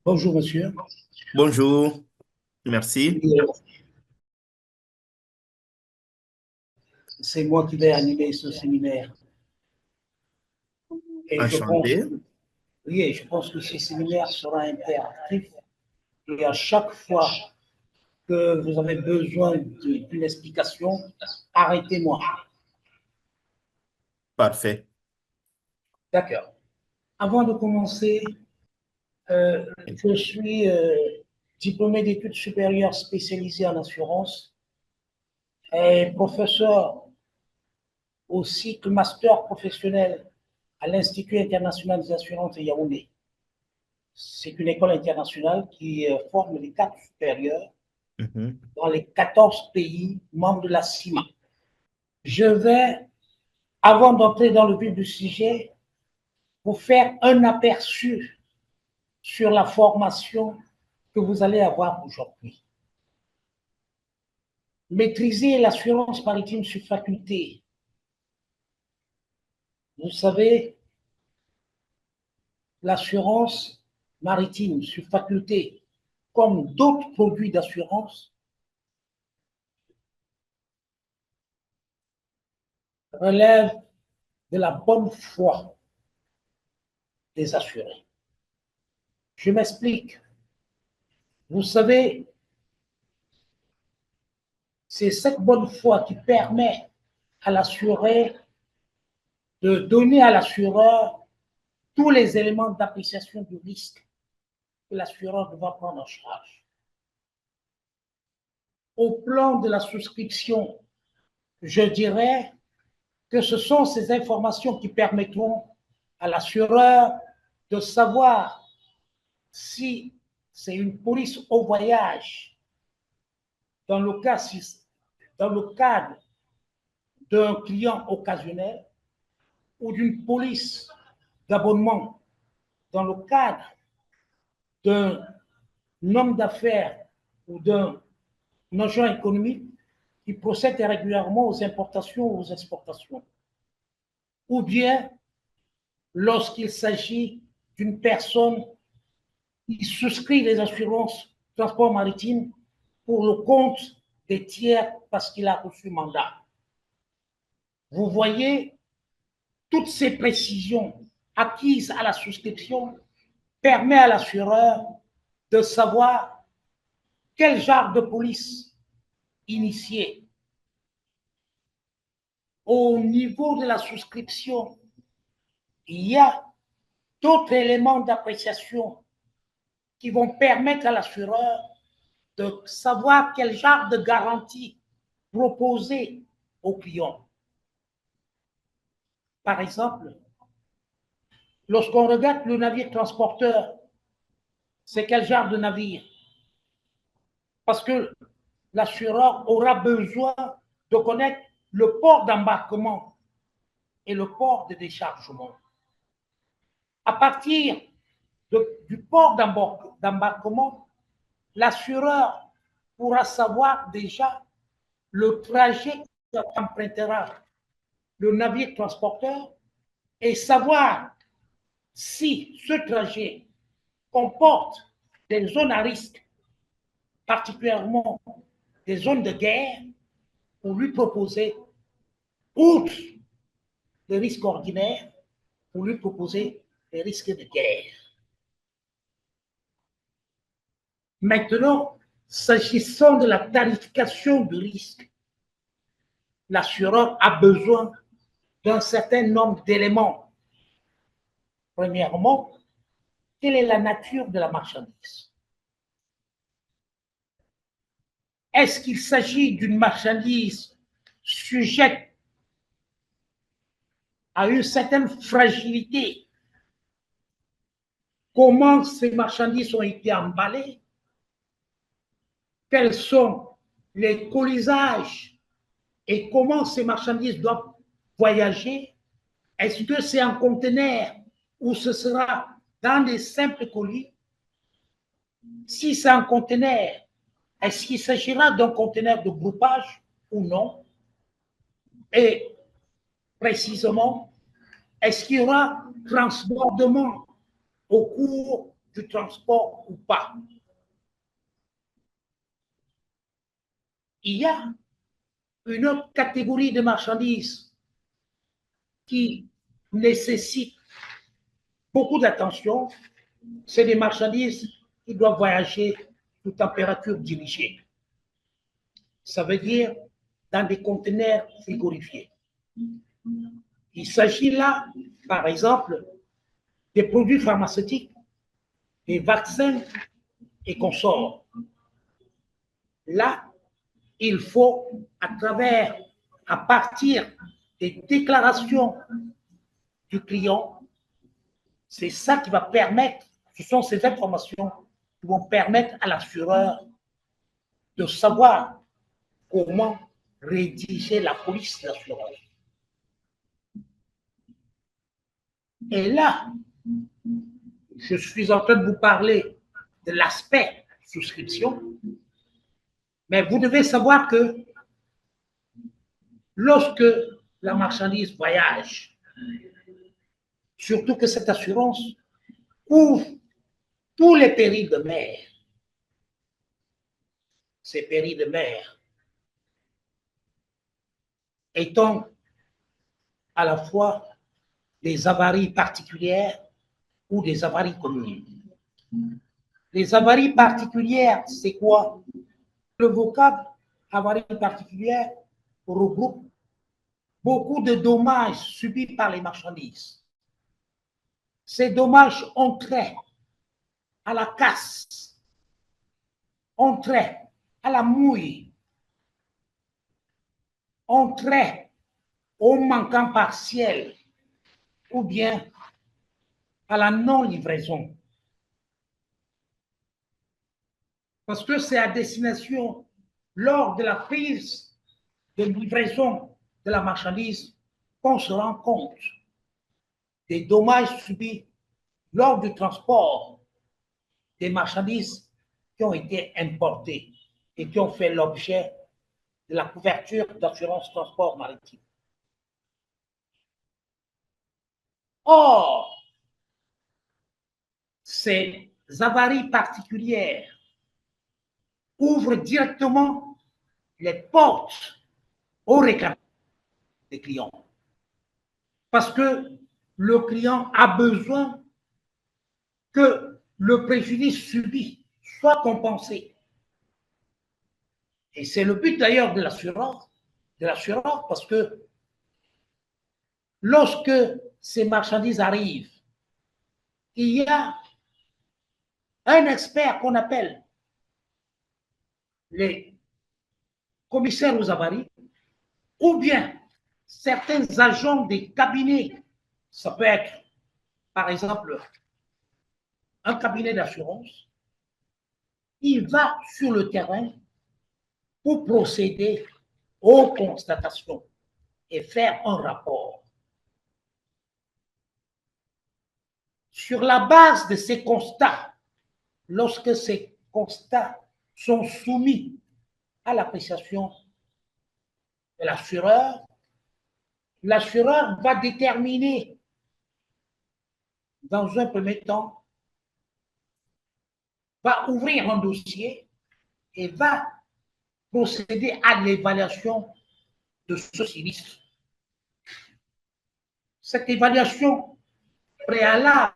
Bonjour, monsieur. Bonjour, merci. C'est moi qui vais animer ce séminaire. Et je pense, Enchanté. oui, je pense que ce séminaire sera interactif. Et à chaque fois que vous avez besoin d'une explication, arrêtez-moi. Parfait. D'accord. Avant de commencer, je suis diplômé d'études supérieures spécialisées en assurance et professeur au cycle master professionnel à l'Institut international des assurances de Yaoundé. C'est une école internationale qui forme les cadres supérieurs Mhm. dans les 14 pays membres de la CIMA. Je vais, avant d'entrer dans le vif du sujet, vous faire un aperçu sur la formation que vous allez avoir aujourd'hui. Maîtriser l'assurance maritime sur faculté. Vous savez, l'assurance maritime sur faculté, comme d'autres produits d'assurance, relève de la bonne foi des assurés. Je m'explique. Vous savez, c'est cette bonne foi qui permet à l'assuré de donner à l'assureur tous les éléments d'appréciation du risque que l'assureur doit prendre en charge. Au plan de la souscription, je dirais que ce sont ces informations qui permettront à l'assureur de savoir si c'est une police au voyage dans le cadre d'un client occasionnel ou d'une police d'abonnement dans le cadre d'un homme d'affaires ou d'un agent économique qui procède régulièrement aux importations ou aux exportations, ou bien lorsqu'il s'agit d'une personne qui souscrit les assurances transport maritime pour le compte des tiers parce qu'il a reçu mandat. Vous voyez, toutes ces précisions acquises à la souscription permettent à l'assureur de savoir quel genre de police initier. Au niveau de la souscription, il y a d'autres éléments d'appréciation qui vont permettre à l'assureur de savoir quel genre de garantie proposer au client. Par exemple, lorsqu'on regarde le navire transporteur, c'est quel genre de navire? Parce que l'assureur aura besoin de connaître le port d'embarquement et le port de déchargement. À partir du port d'embarquement, l'assureur pourra savoir déjà le trajet qu'empruntera le navire transporteur et savoir si ce trajet comporte des zones à risque, particulièrement des zones de guerre, pour lui proposer, outre les risques ordinaires, pour lui proposer des risques de guerre. Maintenant, s'agissant de la tarification du risque, l'assureur a besoin d'un certain nombre d'éléments. Premièrement, quelle est la nature de la marchandise? Est-ce qu'il s'agit d'une marchandise sujette à une certaine fragilité? Comment ces marchandises ont été emballées? Quels sont les colisages et comment ces marchandises doivent voyager? Est-ce que c'est en conteneur ou ce sera dans des simples colis? Si c'est un conteneur, est-ce qu'il s'agira d'un conteneur de groupage ou non? Et précisément, est-ce qu'il y aura transbordement au cours du transport ou pas. Il y a une autre catégorie de marchandises qui nécessite beaucoup d'attention, c'est des marchandises qui doivent voyager sous température dirigée. Ça veut dire dans des conteneurs frigorifiés. Il s'agit là, par exemple, des produits pharmaceutiques, des vaccins et consorts. Là, il faut, à partir des déclarations du client, c'est ça qui va permettre, ce sont ces informations qui vont permettre à l'assureur de savoir comment rédiger la police d'assurance. Et là, je suis en train de vous parler de l'aspect souscription, mais vous devez savoir que lorsque la marchandise voyage, surtout que cette assurance couvre tous les périls de mer, ces périls de mer étant à la fois des avaries particulières ou des avaries communes. Les avaries particulières, c'est quoi? Le vocable avarie particulière regroupe beaucoup de dommages subis par les marchandises. Ces dommages ont trait à la casse, ont trait à la mouille, ont trait au manquant partiel ou bien à la non-livraison. Parce que c'est à destination, lors de la prise de livraison de la marchandise, qu'on se rend compte des dommages subis lors du transport des marchandises qui ont été importées et qui ont fait l'objet de la couverture d'assurance transport maritime. Or, ces avaries particulières ouvrent directement les portes aux réclamations des clients. Parce que le client a besoin que le préjudice subi soit compensé. Et c'est le but d'ailleurs de l'assureur, parce que lorsque ces marchandises arrivent, il y a un expert qu'on appelle les commissaires aux avaries, ou bien certains agents des cabinets. Ça peut être, par exemple, un cabinet d'assurance. Il va sur le terrain pour procéder aux constatations et faire un rapport. Sur la base de ces constats, lorsque ces constats sont soumis à l'appréciation de l'assureur, l'assureur va déterminer, dans un premier temps, va ouvrir un dossier et va procéder à l'évaluation de ce sinistre. Cette évaluation préalable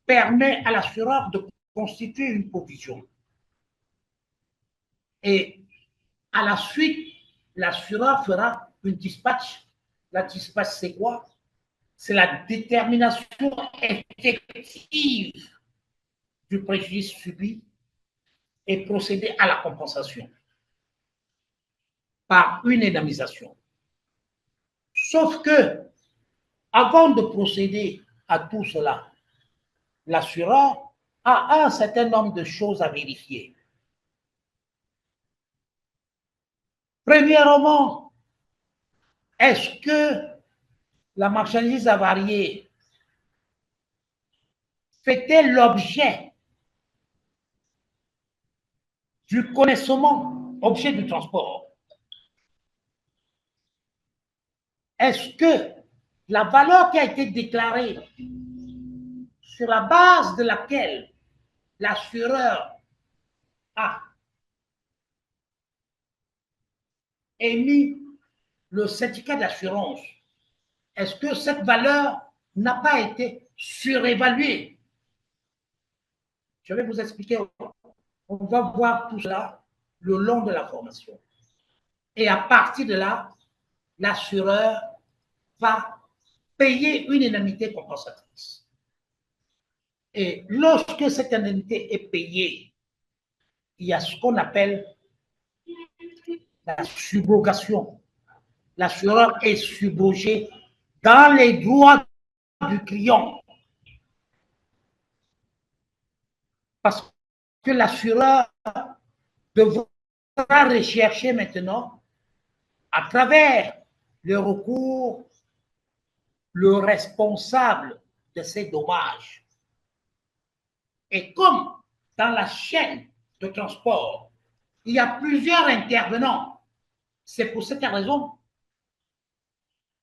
permet à l'assureur de constituer une provision. Et à la suite, l'assureur fera une dispatch. La dispatch, c'est quoi? C'est la détermination effective du préjudice subi et procéder à la compensation par une indemnisation. Sauf que, avant de procéder à tout cela, l'assureur a un certain nombre de choses à vérifier. Premièrement, est-ce que la marchandise avariée fait-elle l'objet du connaissement, objet du transport? Est-ce que la valeur qui a été déclarée sur la base de laquelle l'assureur a émis le certificat d'assurance, est-ce que cette valeur n'a pas été surévaluée? Je vais vous expliquer. On va voir tout cela le long de la formation. Et à partir de là, l'assureur va payer une indemnité compensatrice. Et lorsque cette indemnité est payée, il y a ce qu'on appelle la subrogation. L'assureur est subrogé dans les droits du client. Parce que l'assureur devra rechercher maintenant, à travers le recours, le responsable de ces dommages. Et comme dans la chaîne de transport, il y a plusieurs intervenants, c'est pour cette raison,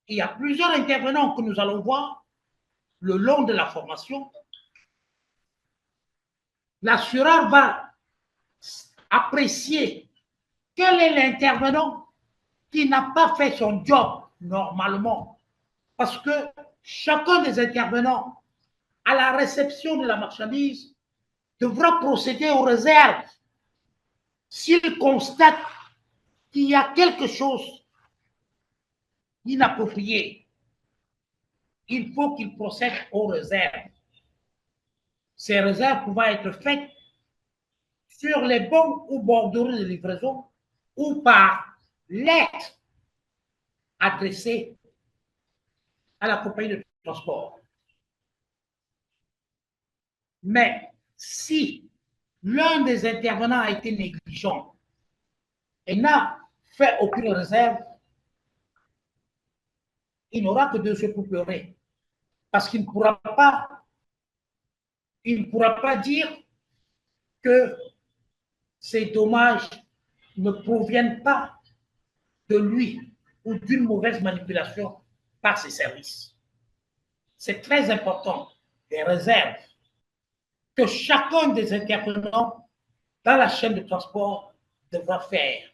il y a plusieurs intervenants que nous allons voir le long de la formation. L'assureur va apprécier quel est l'intervenant qui n'a pas fait son job normalement. Parce que chacun des intervenants, à la réception de la marchandise, devra procéder aux réserves s'il constate qu'il y a quelque chose d'inapproprié. Il faut qu'il procède aux réserves. Ces réserves pouvant être faites sur les bons ou borderies de livraison ou par lettre adressée à la compagnie de transport. Mais si l'un des intervenants a été négligent et n'a fait aucune réserve, il n'aura que deux yeux pour pleurer. Parce qu'il ne pourra pas dire que ces dommages ne proviennent pas de lui ou d'une mauvaise manipulation par ses services. C'est très important, les réserves que chacun des intervenants dans la chaîne de transport devra faire.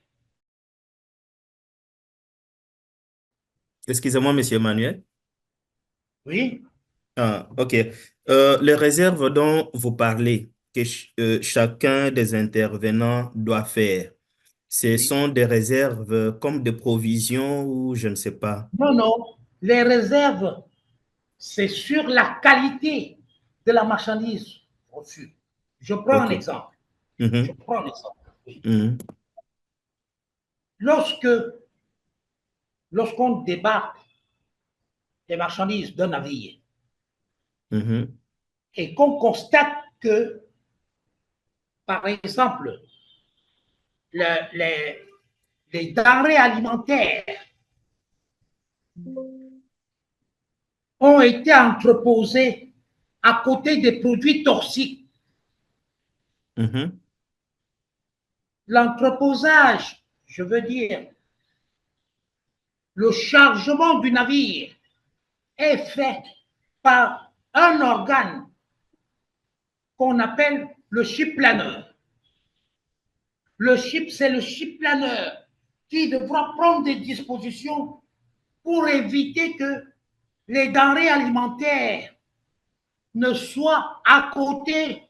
Excusez-moi, Monsieur Emmanuel. Oui. Ah, OK. Les réserves dont vous parlez, que chacun des intervenants doit faire, ce Oui. sont des réserves comme des provisions ou je ne sais pas. Non, non. Les réserves, c'est sur la qualité de la marchandise reçue. Je prends un OK. exemple. Je Mhm, prends un exemple. Oui. mhm, Lorsqu'on débarque les marchandises d'un navire mhm, et qu'on constate que, par exemple, les denrées alimentaires ont été entreposées à côté des produits toxiques. mhm, L'entreposage, je veux dire, le chargement du navire est fait par un organe qu'on appelle le ship planner. C'est le ship planner qui devra prendre des dispositions pour éviter que les denrées alimentaires ne soient à côté,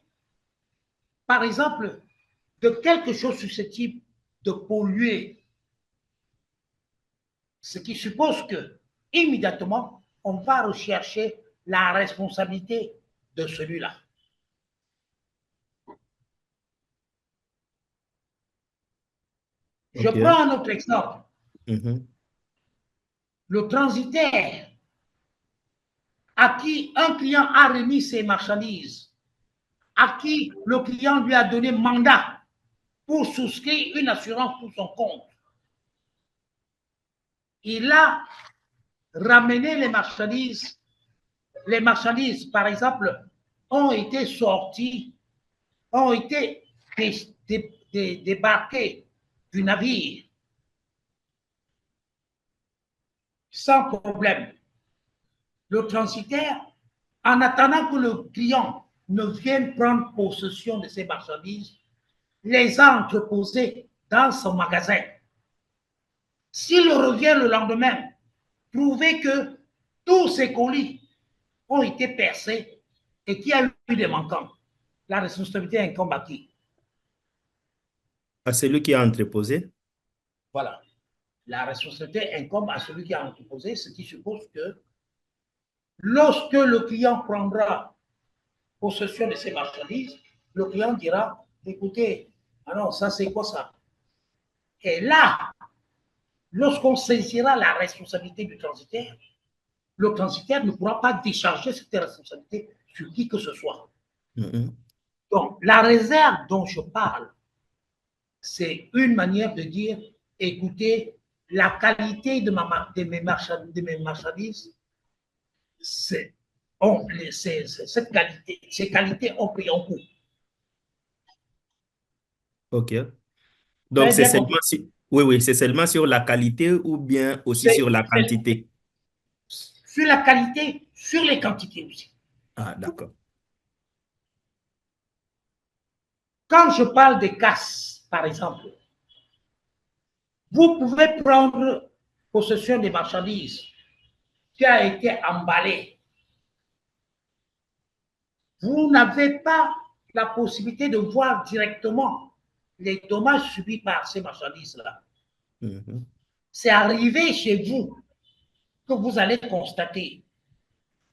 par exemple, de quelque chose susceptible de polluer. Ce qui suppose que, immédiatement, on va rechercher la responsabilité de celui-là. Je OK. prends un autre exemple. Mhm, Le transitaire à qui un client a remis ses marchandises, à qui le client lui a donné mandat pour souscrire une assurance pour son compte. Il a ramené les marchandises. Les marchandises, par exemple, ont été sorties, ont été débarquées du navire sans problème. Le transitaire en attendant que le client ne vienne prendre possession de ses marchandises, les a entreposées dans son magasin. S'il revient le lendemain, trouver que tous ces colis ont été percés et qu'il y a eu des manquants, la responsabilité incombe à qui? À celui qui a entreposé? Voilà. La responsabilité incombe à celui qui a entreposé, ce qui suppose que lorsque le client prendra possession de ses marchandises, le client dira, écoutez, ah non, ça c'est quoi ça? Et là, lorsqu'on saisira la responsabilité du transitaire, le transitaire ne pourra pas décharger cette responsabilité sur qui que ce soit. Donc, la réserve dont je parle, c'est une manière de dire, écoutez, la qualité de mes marchandises, cette qualité, ces qualités ont pris un coup. OK. Donc, c'est seulement oui, oui, c'est seulement sur la qualité ou bien aussi sur la quantité? Sur la qualité, sur les quantités aussi. Ah, d'accord. Quand je parle de casse, par exemple, vous pouvez prendre possession des marchandises qui a été emballée. Vous n'avez pas la possibilité de voir directement les dommages subis par ces marchandises-là. C'est arrivé chez vous que vous allez constater.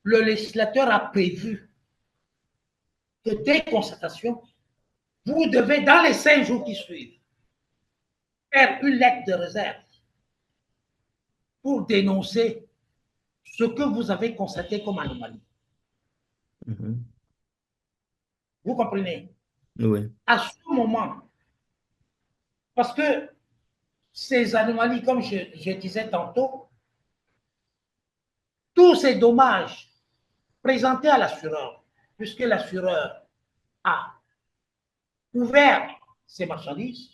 Le législateur a prévu que dès constatation, vous devez, dans les 5 jours qui suivent, faire une lettre de réserve pour dénoncer ce que vous avez constaté comme anomalie. Vous comprenez? Oui. À ce moment, parce que ces anomalies, comme je disais tantôt, tous ces dommages présentés à l'assureur, puisque l'assureur a ouvert ses marchandises,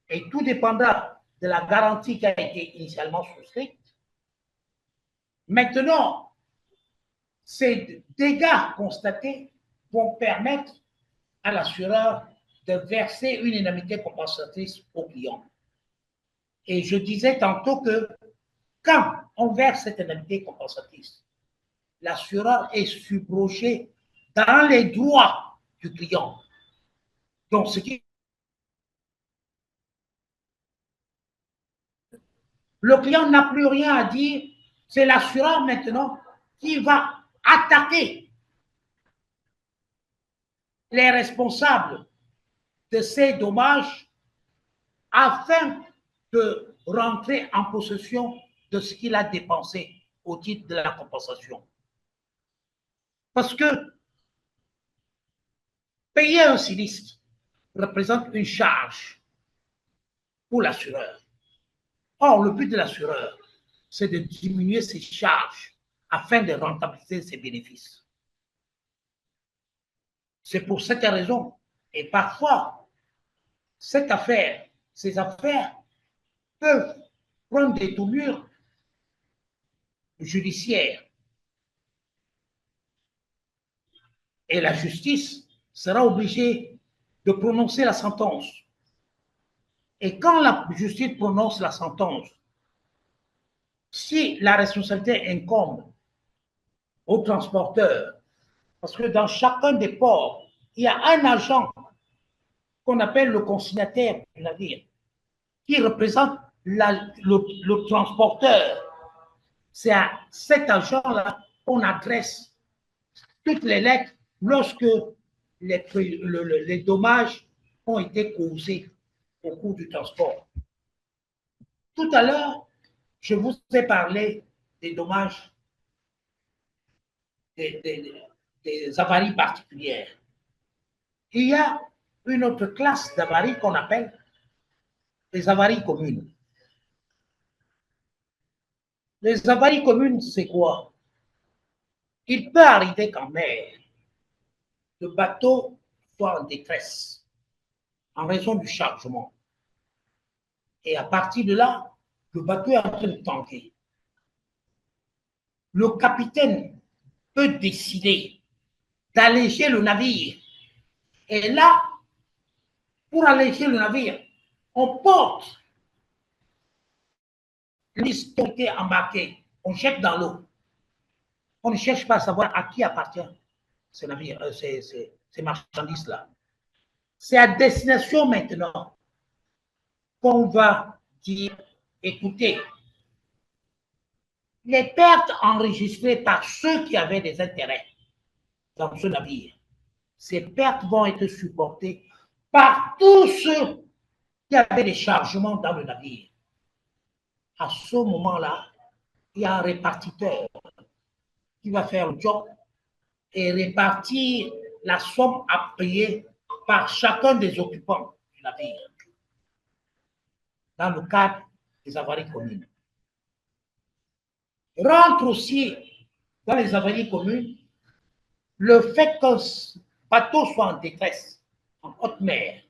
et tout dépendra de la garantie qui a été initialement souscrite. Maintenant, ces dégâts constatés vont permettre à l'assureur de verser une indemnité compensatrice au client. Et je disais tantôt que quand on verse cette indemnité compensatrice, l'assureur est subrogé dans les droits du client. Donc, ce qui le client n'a plus rien à dire, c'est l'assureur maintenant qui va attaquer les responsables de ces dommages afin de rentrer en possession de ce qu'il a dépensé au titre de la compensation. Parce que payer un sinistre représente une charge pour l'assureur. Or, le but de l'assureur, c'est de diminuer ses charges afin de rentabiliser ses bénéfices. C'est pour cette raison. Et parfois, ces affaires peuvent prendre des tournures judiciaires. Et la justice sera obligée de prononcer la sentence. Et quand la justice prononce la sentence, si la responsabilité incombe au transporteur, parce que dans chacun des ports, il y a un agent qu'on appelle le consignataire du navire, qui représente le transporteur. C'est à cet agent-là qu'on adresse toutes les lettres lorsque les dommages ont été causés au cours du transport. Tout à l'heure, je vous ai parlé des dommages, des avaries particulières. Il y a une autre classe d'avaries qu'on appelle les avaries communes. Les avaries communes, c'est quoi? Il peut arriver qu'en mer, le bateau soit en détresse en raison du chargement. Et à partir de là, le bateau est en train de tanker. Le capitaine peut décider d'alléger le navire. Et là, pour alléger le navire, on porte l'historique embarqué, on jette dans l'eau. On ne cherche pas à savoir à qui appartient ce navire, ces marchandises-là. C'est à destination maintenant qu'on va dire, écoutez, les pertes enregistrées par ceux qui avaient des intérêts dans ce navire, ces pertes vont être supportées par tous ceux qui avaient des chargements dans le navire. À ce moment-là, il y a un répartiteur qui va faire le job et répartir la somme à payer par chacun des occupants du navire dans le cadre des avaries communes. Rentre aussi dans les avaries communes le fait qu'un bateau soit en détresse, en haute mer,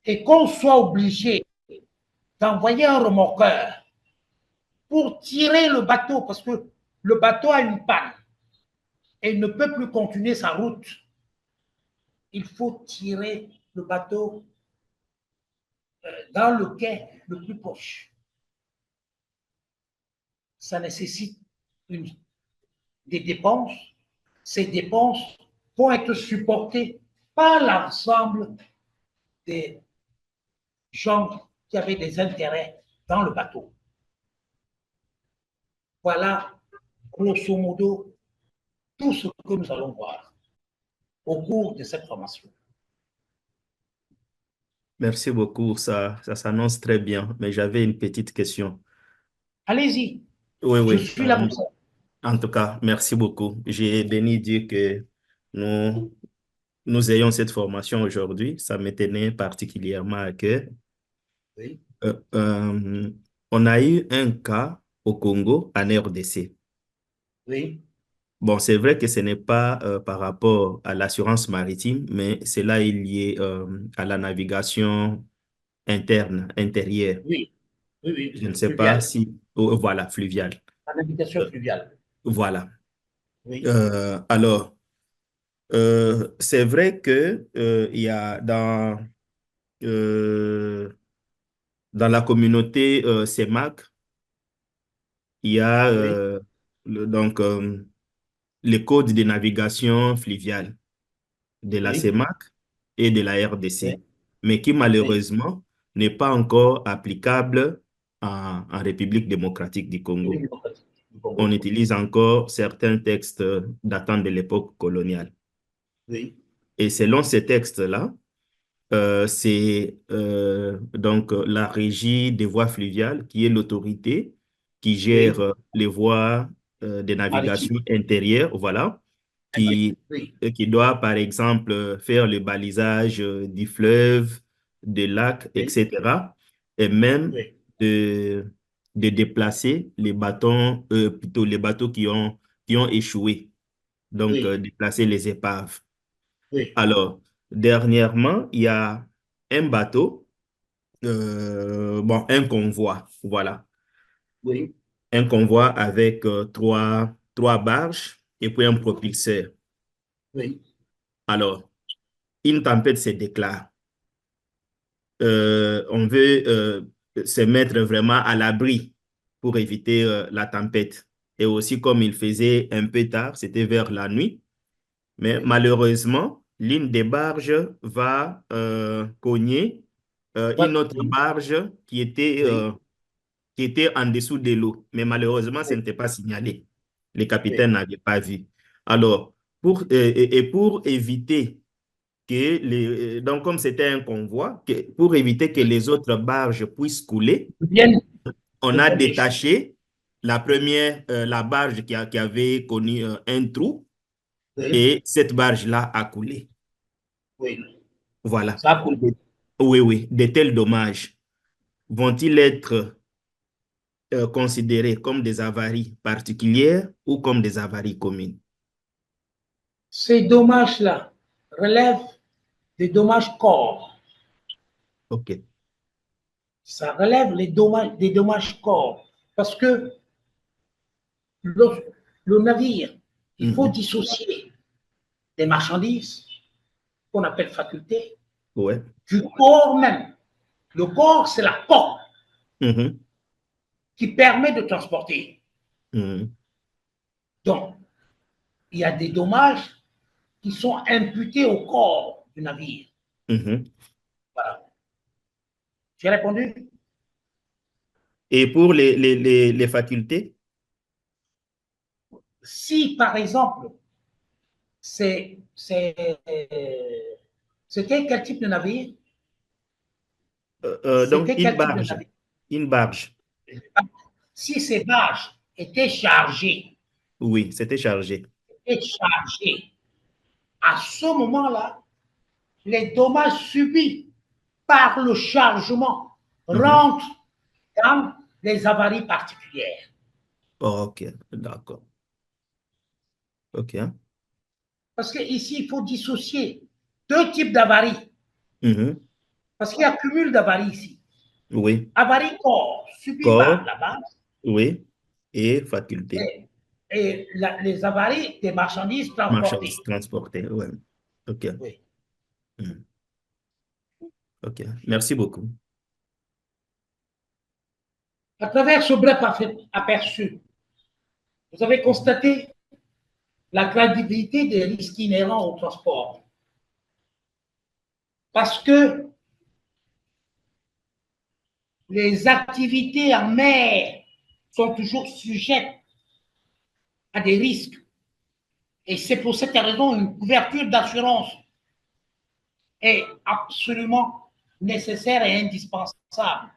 et qu'on soit obligé d'envoyer un remorqueur pour tirer le bateau parce que le bateau a une panne et il ne peut plus continuer sa route. Il faut tirer le bateau dans le quai le plus proche. Ça nécessite des dépenses. Ces dépenses vont être supportées par l'ensemble des gens qui avaient des intérêts dans le bateau. Voilà, grosso modo, tout ce que nous allons voir au cours de cette formation. Merci beaucoup, ça s'annonce très bien, mais j'avais une petite question. Allez-y, Oui, je oui. suis là pour ça. En tout cas, merci beaucoup. J'ai béni Dieu que nous, nous ayons cette formation aujourd'hui. Ça me tenait particulièrement à cœur. Oui, Euh, euh, on a eu un cas au Congo, en RDC. oui, Bon, c'est vrai que ce n'est pas par rapport à l'assurance maritime, mais cela est lié à la navigation interne, intérieure. oui, oui, Je ne oui, sais pas fluvial, si... oh, voilà, fluviale. la navigation Euh, fluviale. voilà. Oui, Alors, c'est vrai que il y a euh, dans la communauté CEMAC, il y a oui, donc les codes de navigation fluviale de la oui, CEMAC et de la oui, RDC, mais qui oui. malheureusement n'est pas encore applicable en République démocratique du Congo. République démocratique du On Congo. utilise encore certains textes datant de l'époque coloniale. Oui, Et selon ces textes-là, c'est donc la régie des voies fluviales qui est l'autorité qui gère oui, les voies de maritime. navigation intérieure, voilà, Oui, qui, oui, qui doit par exemple faire le balisage du fleuve, des lacs, oui, etc. Et même oui, de, de déplacer les bâtons, plutôt les bateaux qui ont échoué, donc oui, déplacer les épaves. oui, Alors, dernièrement, il y a un bateau, bon, un convoi, voilà. oui, Un convoi avec trois barges et puis un propulseur. oui, Alors, une tempête se déclare. On veut se mettre vraiment à l'abri pour éviter la tempête. Et aussi, comme il faisait un peu tard, c'était vers la nuit, mais oui. malheureusement, l'une des barges va cogner une autre Oui, barge oui, qui était en dessous de l'eau. Mais malheureusement, ce oui, n'était pas signalé. Les capitaines oui. n'avaient pas vu. Alors, pour éviter que donc comme c'était un convoi, pour éviter que les autres barges puissent couler, Viennent on de a tomber. détaché la première, la barge qui avait connu un trou Oui, et cette barge-là a coulé. oui. Voilà. Ça a coulé. Oui, oui, de tels dommages vont-ils être considérés comme des avaries particulières ou comme des avaries communes? Ces dommages-là relèvent des dommages corps. OK. Ça relève des dommages corps. Parce que le, le navire, Il faut dissocier les marchandises, qu'on appelle facultés, Ouais. du corps même. Le corps, c'est la porte qui permet de transporter. Donc, il y a des dommages qui sont imputés au corps du navire. Voilà. J'ai répondu? Et pour les facultés? Si, par exemple, c'était quel type de navire? Donc, C'était quel type de navire? Une barge. Si ces barges étaient chargées, Oui, c'était chargé. à ce moment-là, les dommages subis par le chargement rentrent dans les avaries particulières. Ok, d'accord. Ok. Parce qu'ici, il faut dissocier deux types d'avaries. Parce qu'il y a cumul d'avaries ici. Oui. Avarie corps subie par Corps, la base oui. Et faculté. et les avaries des marchandises Marchandises transportées. transportées, oui. Ok. Oui. Ok. Merci beaucoup. À travers ce bref aperçu, vous avez constaté la crédibilité des risques inhérents au transport. Parce que les activités en mer sont toujours sujettes à des risques. Et c'est pour cette raison une couverture d'assurance est absolument nécessaire et indispensable.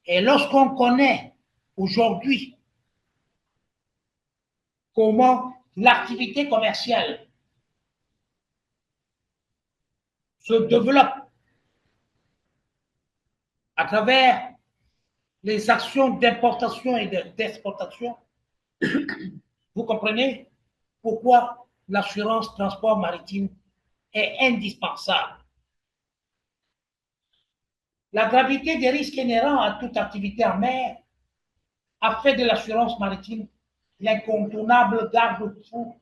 Et lorsqu'on connaît aujourd'hui comment l'activité commerciale se développe à travers les actions d'importation et d'exportation, vous comprenez pourquoi l'assurance transport maritime est indispensable. La gravité des risques inhérents à toute activité en mer a fait de l'assurance maritime l'incontournable garde-fou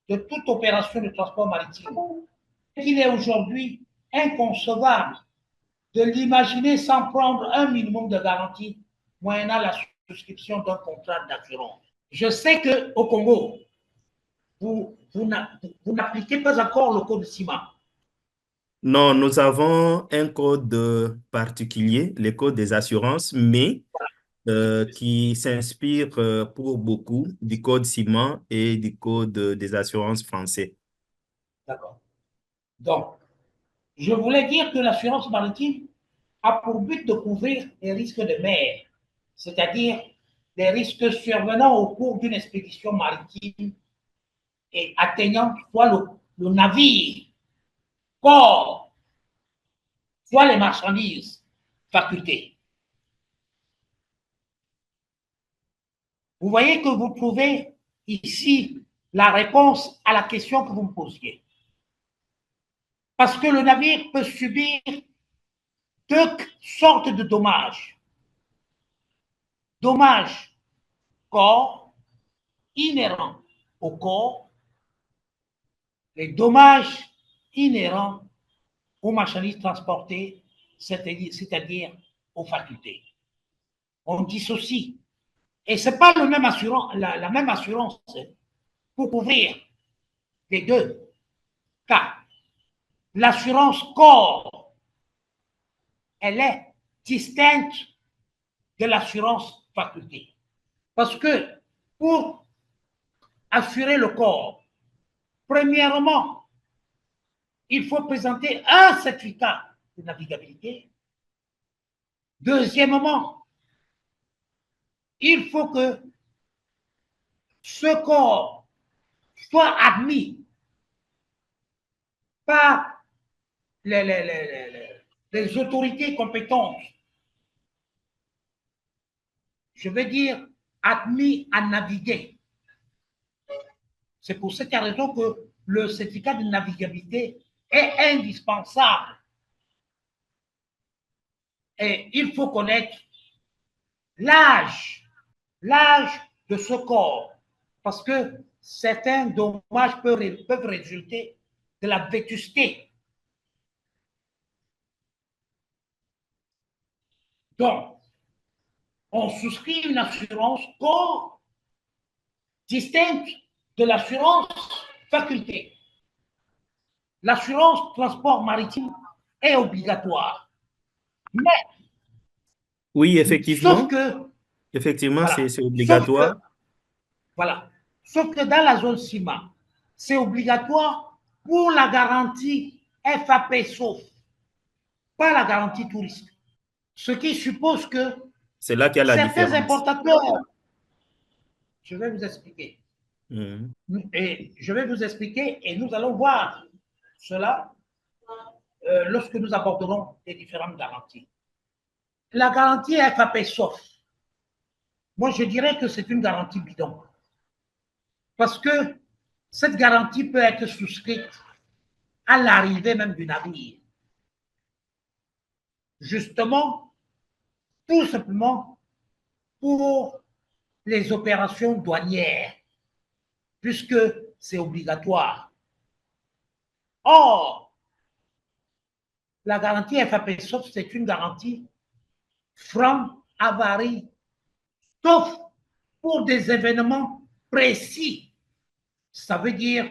de toute opération de transport maritime. Il est aujourd'hui inconcevable de l'imaginer sans prendre un minimum de garantie moyennant la souscription d'un contrat d'assurance. Je sais qu'au Congo, vous n'appliquez pas encore le code ciment. Non, nous avons un code particulier, le code des assurances, mais qui s'inspire pour beaucoup du code ciment et du code des assurances français. D'accord. Donc, je voulais dire que l'assurance maritime a pour but de couvrir les risques de mer, c'est-à-dire les risques survenant au cours d'une expédition maritime et atteignant soit le navire, port, soit les marchandises, facultés. Vous voyez que vous trouvez ici la réponse à la question que vous me posiez. Parce que le navire peut subir deux sortes de dommages. Dommages corps, inhérents au corps, les dommages inhérents aux marchandises transportées, c'est-à-dire aux facultés. On dissocie. Et ce n'est pas le même la même assurance pour couvrir les deux cas. L'assurance corps, elle est distincte de l'assurance faculté. Parce que pour assurer le corps, premièrement, il faut présenter un certificat de navigabilité. Deuxièmement, il faut que ce corps soit admis par les autorités compétentes. Je veux dire, admis à naviguer. C'est pour cette raison que le certificat de navigabilité est indispensable. Et il faut connaître l'âge de ce corps. Parce que certains dommages peuvent résulter de la vétusté. Donc, on souscrit une assurance corps distincte de l'assurance faculté. L'assurance transport maritime est obligatoire. Mais, Oui, sauf effectivement. que, Effectivement, voilà, c'est sauf que, obligatoire. voilà, sauf que dans la zone CIMA, c'est obligatoire pour la garantie FAP sauf, pas la garantie touriste. Ce qui suppose que C'est là qu'il y a la certains différence. importateurs, je vais vous expliquer, Mhm. et je vais vous expliquer et nous allons voir cela lorsque nous aborderons les différentes garanties. La garantie FAP sauf, moi je dirais que c'est une garantie bidon. Parce que cette garantie peut être souscrite à l'arrivée même du navire. Justement, tout simplement pour les opérations douanières, puisque c'est obligatoire. Or, la garantie FAP sauf, c'est une garantie franc avarie, sauf pour des événements précis. Ça veut dire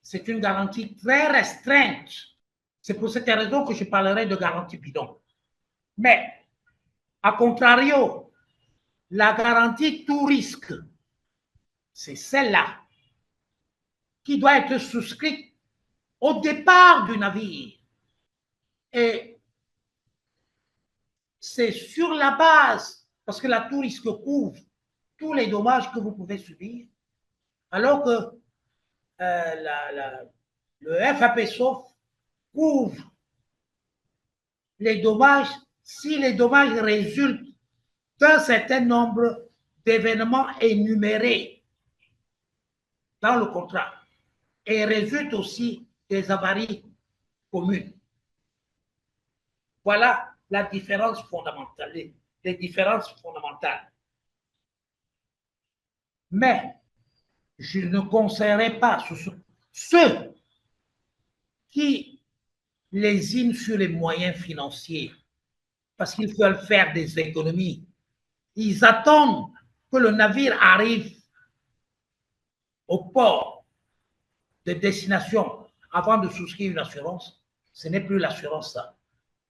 c'est une garantie très restreinte. C'est pour cette raison que je parlerai de garantie bidon. Mais, à contrario, la garantie tout risque, c'est celle-là qui doit être souscrite au départ du navire. Et c'est sur la base, parce que la tout risque couvre tous les dommages que vous pouvez subir, alors que le FAP sauf couvre les dommages si les dommages résultent d'un certain nombre d'événements énumérés dans le contrat et résultent aussi des avaries communes. Voilà la différence fondamentale, les différences fondamentales. Mais je ne conseillerais pas ceux qui lésinent sur les moyens financiers parce qu'ils veulent faire des économies. Ils attendent que le navire arrive au port de destination avant de souscrire une assurance. Ce n'est plus l'assurance, ça.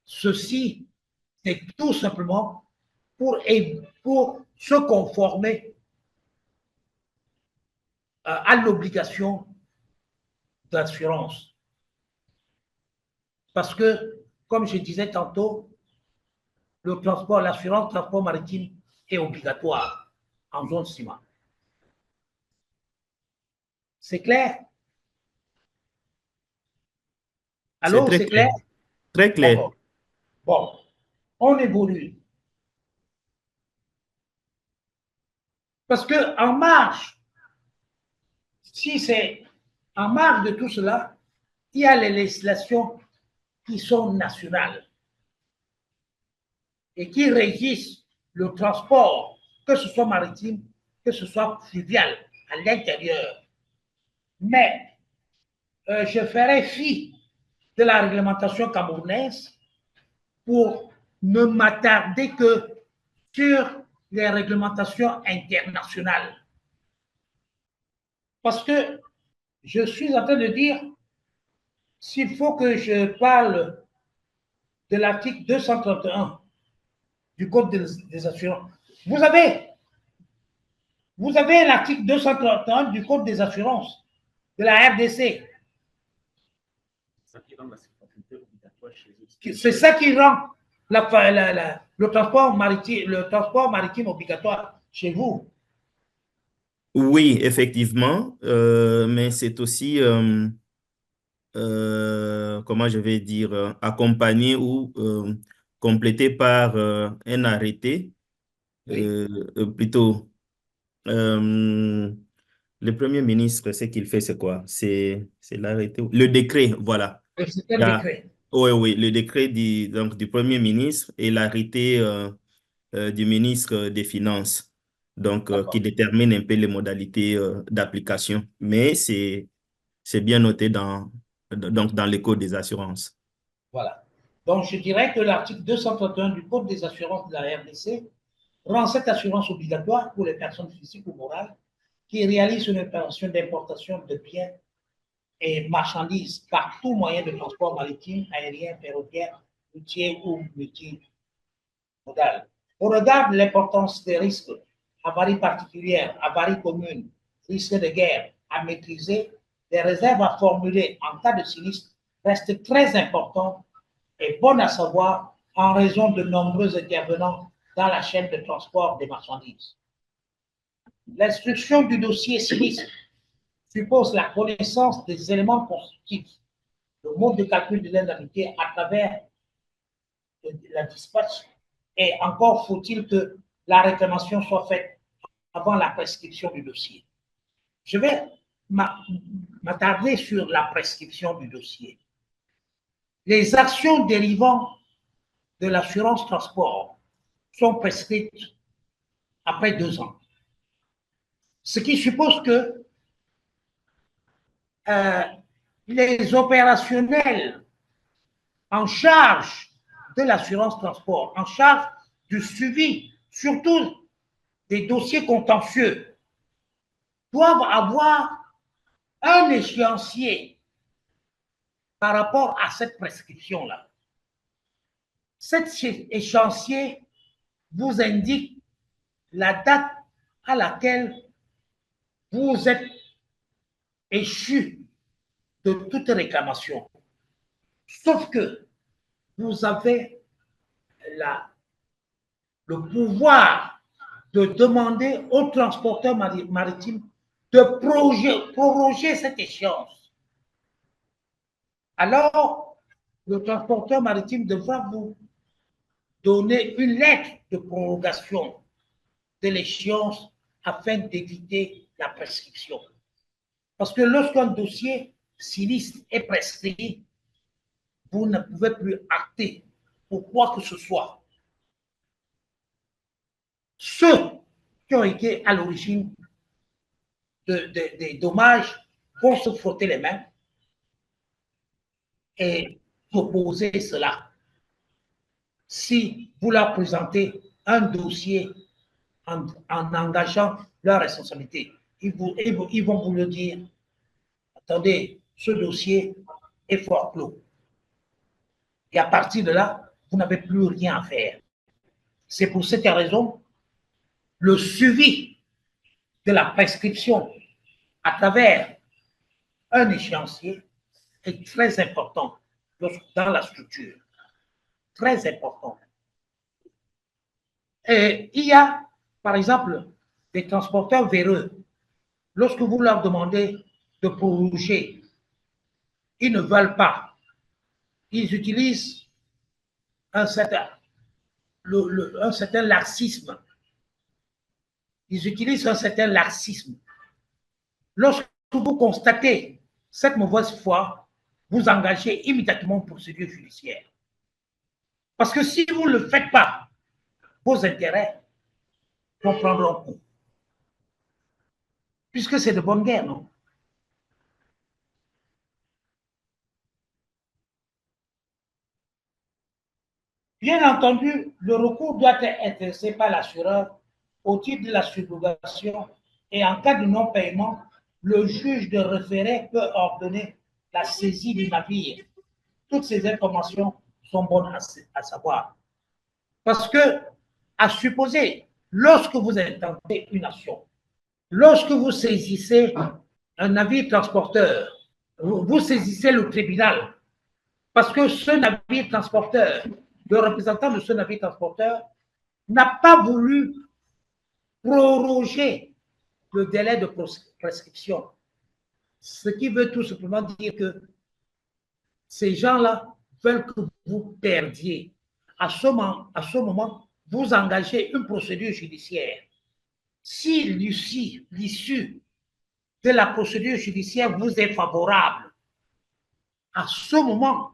Ceci, c'est tout simplement pour se conformer à l'obligation d'assurance. Parce que, comme je disais tantôt, le transport, l'assurance transport maritime est obligatoire en zone ciment. C'est clair? C'est Allô, très c'est clair. clair? Très clair. D'accord. Bon, on évolue. Parce que en marge, si c'est en marge de tout cela, il y a les législations qui sont nationales et qui régissent le transport, que ce soit maritime, que ce soit fluvial, à l'intérieur. Mais je ferai fi de la réglementation camerounaise pour ne m'attarder que sur les réglementations internationales. Parce que je suis en train de dire, s'il faut que je parle de l'article 231 du Code des assurances, vous avez l'article 231 du Code des assurances de la RDC. C'est ça qui rend le transport maritime obligatoire chez vous. Oui, effectivement, mais c'est aussi, comment je vais dire, accompagné ou complété par un arrêté, Oui. plutôt. euh, le Premier ministre, ce qu'il fait, c'est quoi? C'est l'arrêté, le décret, voilà. C'est Il un y a, décret. oui, oui, le décret donc, du Premier ministre et l'arrêté du ministre des Finances. donc qui détermine un peu les modalités d'application. Mais c'est bien noté donc dans les codes des assurances. Voilà. Donc, je dirais que l'article 231 du Code des assurances de la RDC rend cette assurance obligatoire pour les personnes physiques ou morales qui réalisent une opération d'importation de biens et marchandises par tout moyen de transport maritime, aérien, ferroviaire, routier ou multimodal. Au regard de l'importance des risques, avaries particulières, avaries communes, risques de guerre à maîtriser, les réserves à formuler en cas de sinistre restent très importantes et bonnes à savoir en raison de nombreux intervenants dans la chaîne de transport des marchandises. L'instruction du dossier sinistre suppose la connaissance des éléments constitutifs, le mode de calcul de l'indemnité à travers la dispatch, et encore faut-il que la réclamation soit faite avant la prescription du dossier. Je vais m'attarder sur la prescription du dossier. Les actions dérivant de l'assurance transport sont prescrites après 2 ans. Ce qui suppose que les opérationnels en charge de l'assurance transport, en charge du suivi, surtout des dossiers contentieux, doivent avoir un échéancier par rapport à cette prescription-là. Cet échéancier vous indique la date à laquelle vous êtes échu de toute réclamation. Sauf que vous avez le pouvoir de demander au transporteur maritime de proroger cette échéance. Alors, le transporteur maritime devra vous donner une lettre de prorogation de l'échéance afin d'éviter la prescription. Parce que lorsqu'un dossier sinistre est prescrit, vous ne pouvez plus acter pour quoi que ce soit. Ceux qui ont été à l'origine des dommages vont se frotter les mains et proposer cela. Si vous leur présentez un dossier en engageant leur responsabilité, ils vont vous le dire. Attendez, ce dossier est fort clos. Et à partir de là, vous n'avez plus rien à faire. C'est pour cette raison, le suivi de la prescription à travers un échéancier est très important dans la structure. Très important. Et il y a, par exemple, des transporteurs véreux. Lorsque vous leur demandez de proroger, ils ne veulent pas. Ils utilisent un certain laxisme. Ils utilisent un certain laxisme. Lorsque vous constatez cette mauvaise foi, vous engagez immédiatement une procédure judiciaire. Parce que si vous ne le faites pas, vos intérêts vont prendre un coup. Puisque c'est de bonne guerre, non? Bien entendu, le recours doit être intéressé par l'assureur au titre de la subrogation et en cas de non-paiement, le juge de référé peut ordonner la saisie du navire. Toutes ces informations sont bonnes à savoir. Parce que, à supposer, lorsque vous intentez une action, lorsque vous saisissez un navire transporteur, vous saisissez le tribunal, parce que ce navire transporteur, le représentant de ce navire transporteur, n'a pas voulu proroger le délai de prescription. Ce qui veut tout simplement dire que ces gens-là veulent que vous perdiez. À ce moment, vous engagez une procédure judiciaire. Si l'issue de la procédure judiciaire vous est favorable, à ce moment,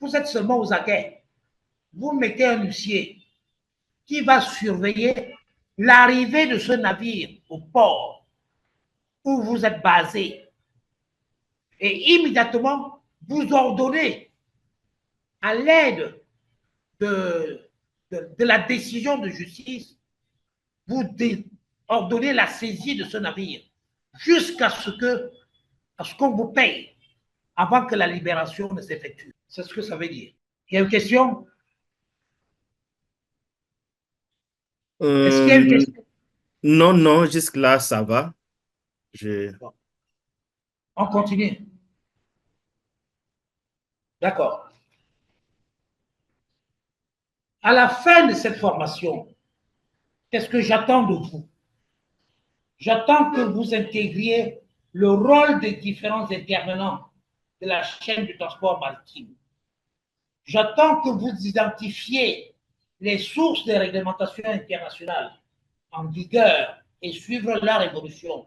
vous êtes seulement aux aguets. Vous mettez un huissier qui va surveiller l'arrivée de ce navire au port où vous êtes basé et immédiatement vous ordonnez à l'aide de la décision de justice, vous ordonnez la saisie de ce navire jusqu'à ce qu'on vous paye avant que la libération ne s'effectue. C'est ce que ça veut dire. Il y a une question? Est-ce qu'il y a une question? Non, non, jusque-là, ça va. Bon. On continue. D'accord. À la fin de cette formation, qu'est-ce que j'attends de vous? J'attends que vous intégriez le rôle des différents intervenants de la chaîne du transport maritime. J'attends que vous identifiez les sources des réglementations internationales en vigueur et suivre leur évolution.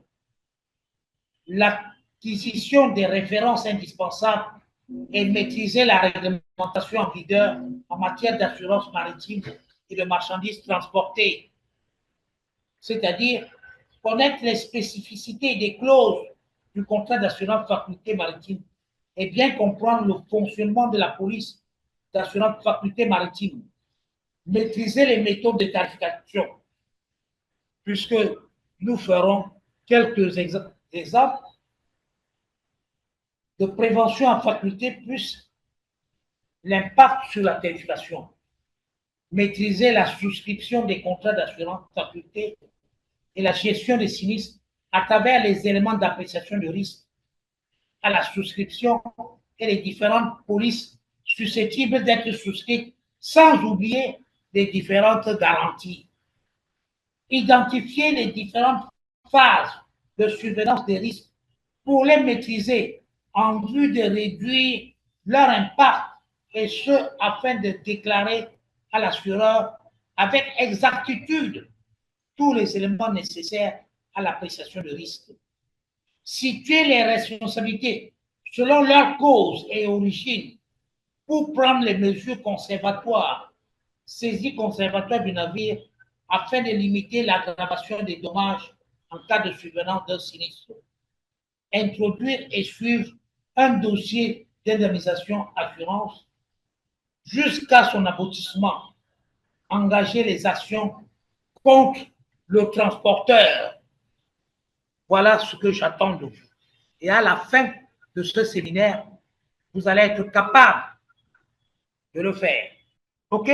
L'acquisition des références indispensables et maîtriser la réglementation en vigueur en matière d'assurance maritime et de marchandises transportées. C'est-à-dire connaître les spécificités des clauses du contrat d'assurance faculté maritime et bien comprendre le fonctionnement de la police d'assurance faculté maritime. Maîtriser les méthodes de tarification, puisque nous ferons quelques exemples de prévention en faculté plus l'impact sur la tarification. Maîtriser la souscription des contrats d'assurance faculté et la gestion des sinistres à travers les éléments d'appréciation de risque à la souscription et les différentes polices susceptibles d'être souscrites, sans oublier les différentes garanties. Identifier les différentes phases de surveillance des risques pour les maîtriser en vue de réduire leur impact et ce, afin de déclarer à l'assureur avec exactitude tous les éléments nécessaires à l'appréciation de risque. Situer les responsabilités selon leur cause et origine pour prendre les mesures conservatoires, saisie conservatoire du navire afin de limiter l'aggravation des dommages en cas de survenance d'un sinistre. Introduire et suivre un dossier d'indemnisation assurance jusqu'à son aboutissement. Engager les actions contre le transporteur. Voilà ce que j'attends de vous. Et à la fin de ce séminaire, vous allez être capable de le faire. OK?